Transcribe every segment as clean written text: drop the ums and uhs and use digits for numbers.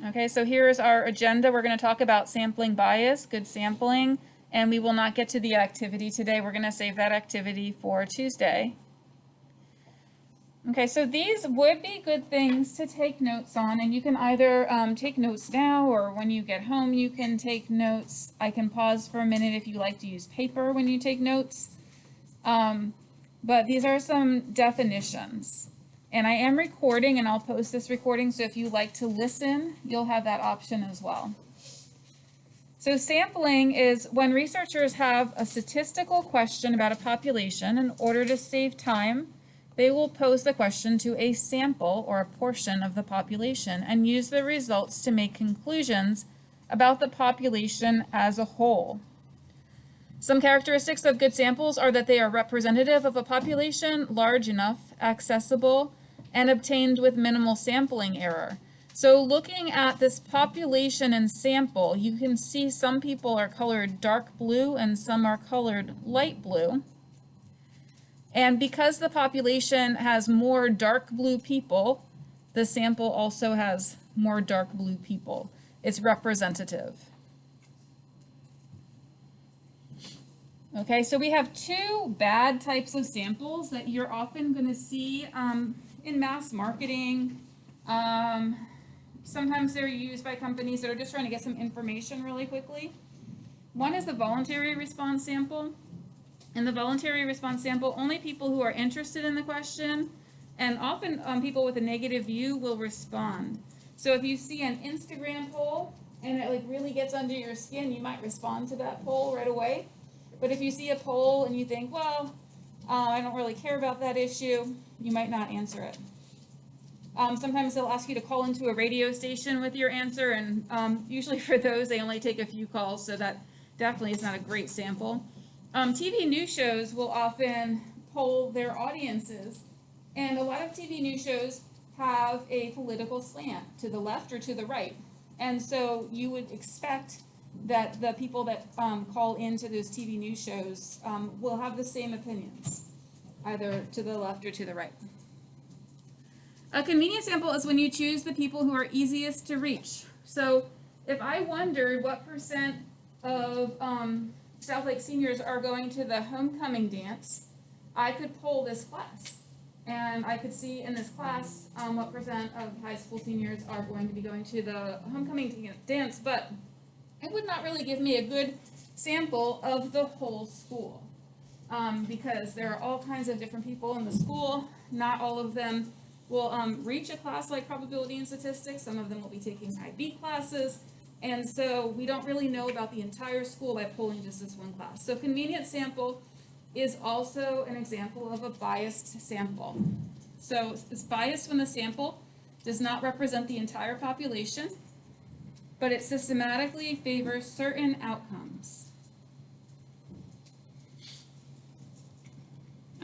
Okay, so here's our agenda. We're going to talk about sampling bias, good sampling, and we will not get to the activity today. We're going to save that activity for Tuesday. Okay, so these would be good things to take notes on, and you can either take notes now or when you get home you can take notes. I can pause for a minute if you like to use paper when you take notes. But these are some definitions. And I am recording, and I'll post this recording, so if you like to listen, you'll have that option as well. So sampling is when researchers have a statistical question about a population. In order to save time, they will pose the question to a sample or a portion of the population and use the results to make conclusions about the population as a whole. Some characteristics of good samples are that they are representative of a population, large enough, accessible, and obtained with minimal sampling error. So looking at this population and sample, you can see some people are colored dark blue and some are colored light blue. And because the population has more dark blue people, the sample also has more dark blue people. It's representative. Okay, so we have two bad types of samples that you're often going to see in mass marketing. Sometimes they're used by companies that are just trying to get some information really quickly. One is the voluntary response sample. In the voluntary response sample, only people who are interested in the question and often people with a negative view will respond. So if you see an Instagram poll and it like really gets under your skin, you might respond to that poll right away. But if you see a poll and you think, well, I don't really care about that issue, you might not answer it. Sometimes they'll ask you to call into a radio station with your answer, and usually for those, they only take a few calls, so that definitely is not a great sample. TV news shows will often poll their audiences, and a lot of TV news shows have a political slant to the left or to the right. And so you would expect that the people that call into those TV news shows will have the same opinions, either to the left or to the right. A convenient sample is when you choose the people who are easiest to reach. So if I wondered what percent of Southlake seniors are going to the homecoming dance, I could poll this class. And I could see in this class what percent of high school seniors are going to be going to the homecoming dance, but it would not really give me a good sample of the whole school because there are all kinds of different people in the school. Not all of them will reach a class like probability and statistics. Some of them will be taking IB classes. And so we don't really know about the entire school by polling just this one class. So convenient sample is also an example of a biased sample. So it's biased when the sample does not represent the entire population, but it systematically favors certain outcomes.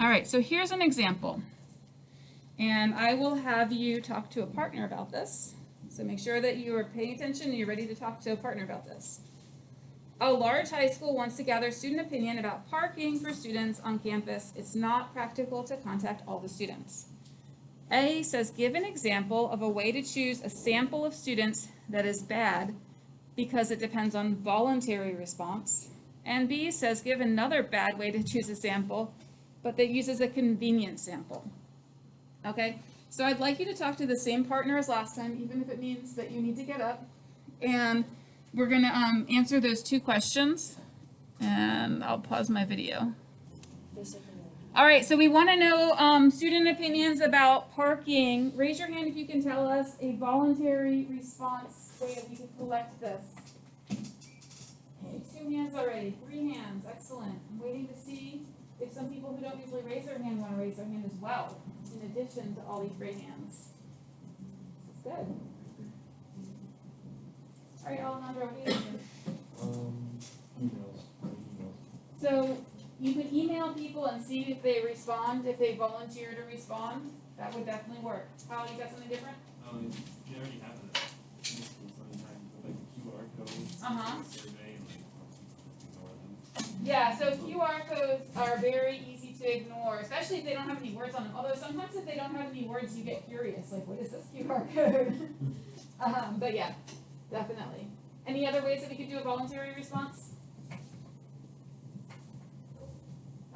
All right, so here's an example. And I will have you talk to a partner about this. So make sure that you are paying attention and you're ready to talk to a partner about this. A large high school wants to gather student opinion about parking for students on campus. It's not practical to contact all the students. A says, give an example of a way to choose a sample of students that is bad because it depends on voluntary response. And B says, give another bad way to choose a sample, but that uses a convenient sample. Okay, so I'd like you to talk to the same partner as last time, even if it means that you need to get up. And we're going to answer those two questions. And I'll pause my video. All right, so we want to know student opinions about parking. Raise your hand if you can tell us a voluntary response way that we can collect this. Okay, 2 hands already, 3 hands, excellent. I'm waiting to see if some people who don't usually raise their hand want to raise their hand as well, in addition to all these great hands. Good. All right, Alejandro, what do you think? Emails. So you could email people and see if they respond, if they volunteer to respond. That would definitely work. Kyle, you got something different? You already have it. Sometimes like QR codes. Survey and ignore them. Yeah, so QR codes are very easy to ignore, especially if they don't have any words on them. Although sometimes if they don't have any words, you get curious, like, what is this QR code? But yeah, definitely. Any other ways that we could do a voluntary response?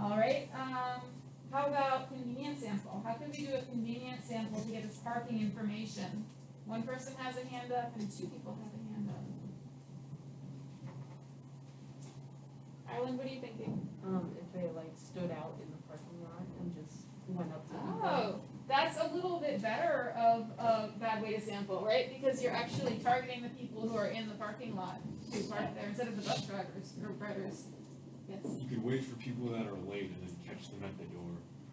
All right, how about convenience sample? How could we do a convenience sample to get us parking information? One person has a hand up and 2 people have a hand up. Arlen, what are you thinking? If they like stood out in the parking lot and just went up to people. Oh, that's a little bit better of a bad way to sample, right? Because you're actually targeting the people who are in the parking lot to park there instead of the bus drivers or riders. Yes. You could wait for people that are late and then catch them at the door,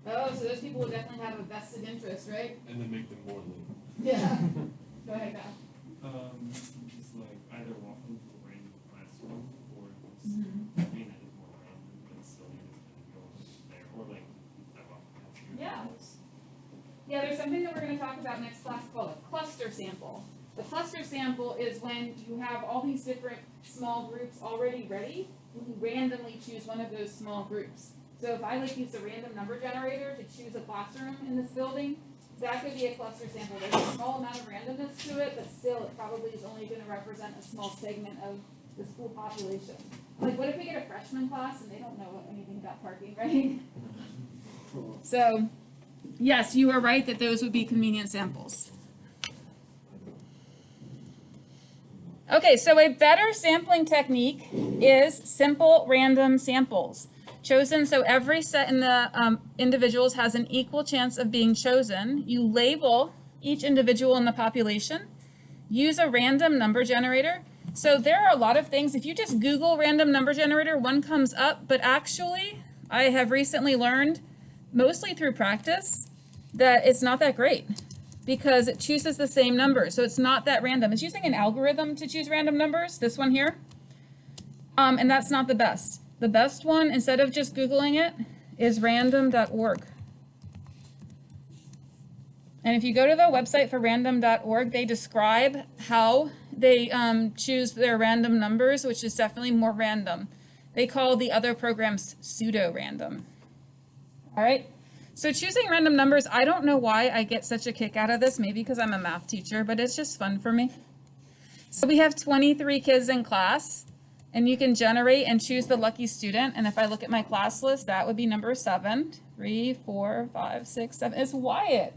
Oh, so those people will definitely have a vested interest, right? and then make them more late. Yeah. Go ahead, Kyle. Just like either walk into a random classroom or just, Mm-hmm. I mean, it is more random, but still you just kind of go there, or like, I walk past your Yeah. house. Yeah, there's something that we're going to talk about next class called a cluster sample. The cluster sample is when you have all these different small groups already ready, and you randomly choose one of those small groups. So if I like use a random number generator to choose a classroom in this building, that could be a cluster sample. There's a small amount of randomness to it, but still it probably is only going to represent a small segment of the school population. Like what if we get a freshman class and they don't know anything about parking, right? So, yes, you are right that those would be convenient samples. Okay, so a better sampling technique is simple random samples. Chosen so every set in the individuals has an equal chance of being chosen. You label each individual in the population. Use a random number generator. So there are a lot of things. If you just Google random number generator, one comes up, but actually I have recently learned, mostly through practice, that it's not that great because it chooses the same number. So it's not that random. It's using an algorithm to choose random numbers, this one here. And that's not the best. The best one, instead of just Googling it, is random.org. And if you go to the website for random.org, they describe how they choose their random numbers, which is definitely more random. They call the other programs pseudo-random. All right? So choosing random numbers, I don't know why I get such a kick out of this, maybe because I'm a math teacher, but it's just fun for me. So we have 23 kids in class. And you can generate and choose the lucky student. And if I look at my class list, that would be number 7. 3, 4, 5, 6, 7. It's Wyatt.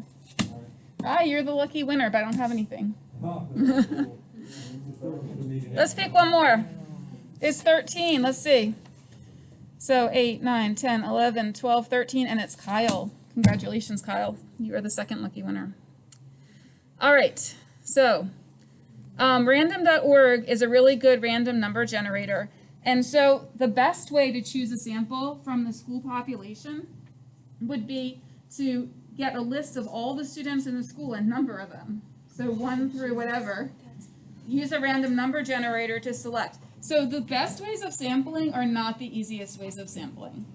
Ah, you're the lucky winner, but I don't have anything. Let's pick one more. It's 13. Let's see. So 8, 9, 10, 11, 12, 13, and it's Kyle. Congratulations, Kyle. You are the second lucky winner. All right. So random.org is a really good random number generator. And so the best way to choose a sample from the school population would be to get a list of all the students in the school and number them. So 1 through whatever. Use a random number generator to select. So the best ways of sampling are not the easiest ways of sampling.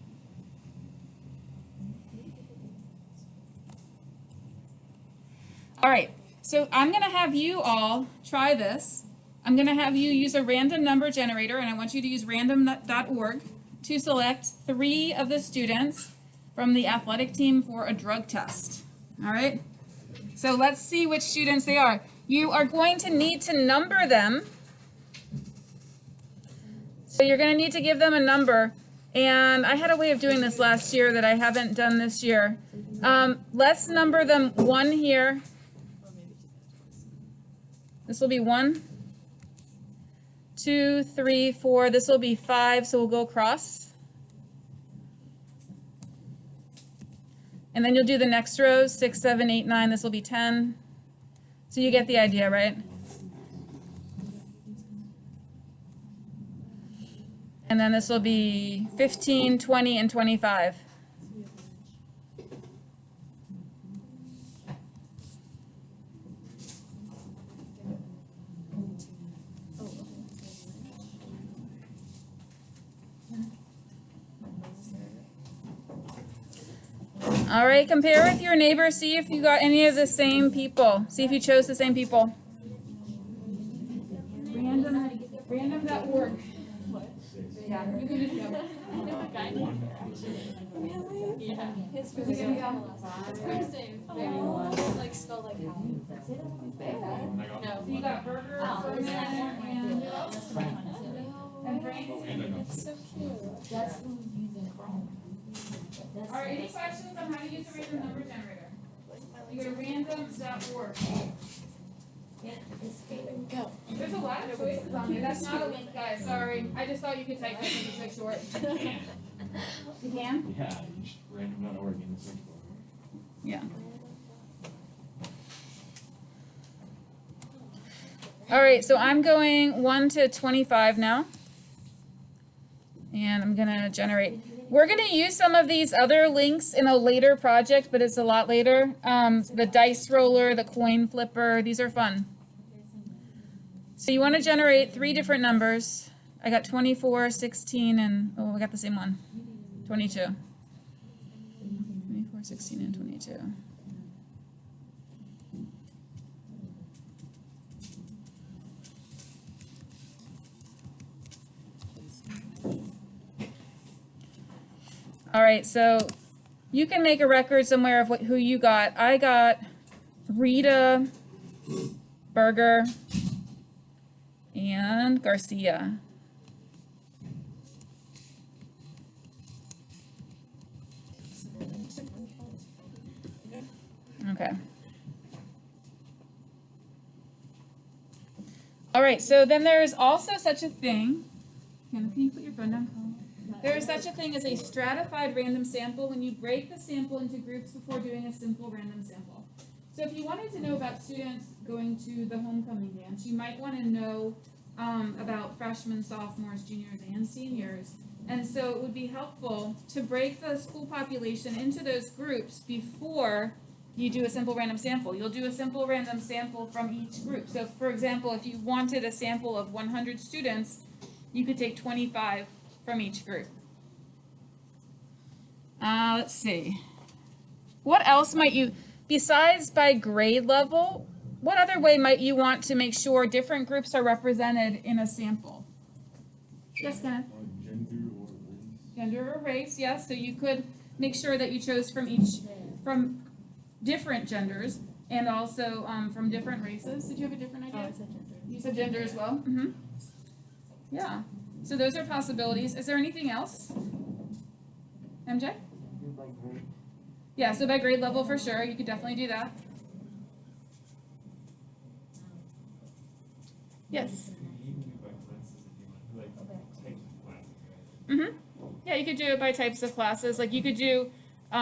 All right. So I'm going to have you all try this. I'm going to have you use a random number generator, and I want you to use random.org to select 3 of the students from the athletic team for a drug test. All right? So let's see which students they are. You are going to need to number them. So you're going to need to give them a number. And I had a way of doing this last year that I haven't done this year. Let's number them 1 here. This will be 1, 2, 3, 4. This will be 5, so we'll go across. And then you'll do the next row, 6, 7, 8, 9. This will be 10. So you get the idea, right? And then this will be 15, 20, and 25. All right, compare with your neighbor, see if you got any of the same people. See if you chose the same people. Random.org. Yeah, you can just go. Really? Yeah. His Who's first gonna name. go? His first name. Oh. Like spelled like how? No. So you got Burger, Oh, Furman, and who else? And Frank? It's so cute. That's who's using Chrome. All right, any questions on how to use a random number generator? You go to random.org. Go. There's a lot of choices on there. That's not a link, guys. Sorry. I just thought you could type that because it's so short. You can? Yeah, you just random.org in the search bar. Yeah. All right, so I'm going 1 to 25 now. And I'm gonna generate. We're gonna use some of these other links in a later project, but it's a lot later. The dice roller, the coin flipper, these are fun. So you wanna generate 3 different numbers. I got 24, 16, and, oh, we got the same one. 22. 24, 16, and 22. All right, so you can make a record somewhere of who you got. I got Rita, Berger, and Garcia. Okay. All right, so then there's also such a thing. Can you put your phone down? There is such a thing as a stratified random sample when you break the sample into groups before doing a simple random sample. So if you wanted to know about students going to the homecoming dance, you might want to know about freshmen, sophomores, juniors, and seniors. And so it would be helpful to break the school population into those groups before you do a simple random sample. You'll do a simple random sample from each group. So for example, if you wanted a sample of 100 students, you could take 25 from each group. Let's see. What else might you, besides by grade level, what other way might you want to make sure different groups are represented in a sample? Yes, Kenneth? Gender or race, yes. So you could make sure that you chose from different genders and also from different races. Did you have a different idea? You said gender as well? Mm-hmm. Yeah. So those are possibilities. Is there anything else? MJ? Yeah, so by grade level for sure. You could definitely do that. Yes. You can do by classes if you want, like types of classes, right? Mm-hmm. Yeah, you could do it by types of classes. Like you could do,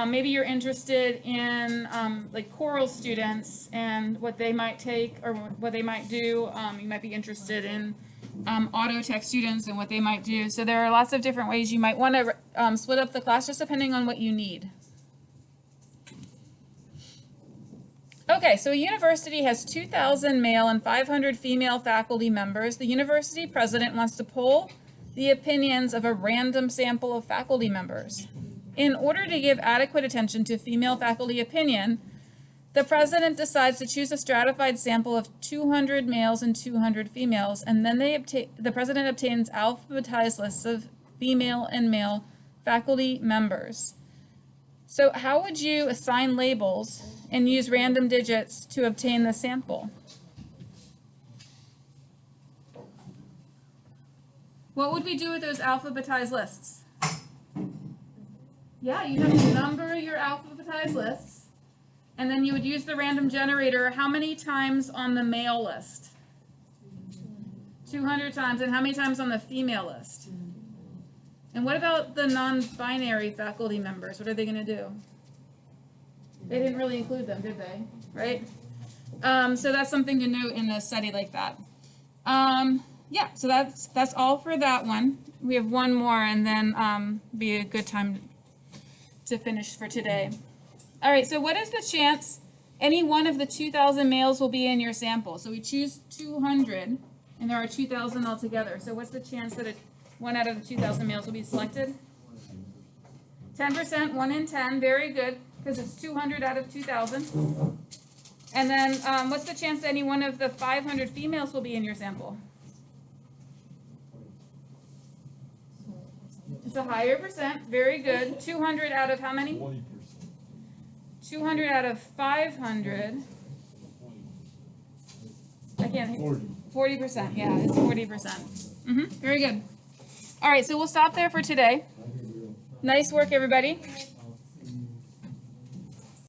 maybe you're interested in like choral students and what they might take or what they might do. You might be interested in auto tech students and what they might do. So there are lots of different ways you might want to split up the class just depending on what you need. Okay, so a university has 2,000 male and 500 female faculty members. The university president wants to poll the opinions of a random sample of faculty members. In order to give adequate attention to female faculty opinion, the president decides to choose a stratified sample of 200 males and 200 females, and then the president obtains alphabetized lists of female and male faculty members. So how would you assign labels and use random digits to obtain the sample? What would we do with those alphabetized lists? Yeah, you have to number your alphabetized lists, and then you would use the random generator how many times on the male list? 200 times. And how many times on the female list? And what about the non-binary faculty members? What are they going to do? They didn't really include them, did they? Right? So that's something to note in a study like that. Yeah, so that's all for that one. We have one more, and then be a good time to finish for today. All right, so what is the chance any one of the 2,000 males will be in your sample? So we choose 200, and there are 2,000 altogether. So what's the chance that one out of the 2,000 males will be selected? 10%, 1 in 10, very good, because it's 200 out of 2,000. And then what's the chance that any one of the 500 females will be in your sample? It's a higher percent, very good. 200 out of how many? 20%. 200 out of 500. I can't hear. 40%, yeah, it's 40%. Very good. All right, so we'll stop there for today. Nice work, everybody.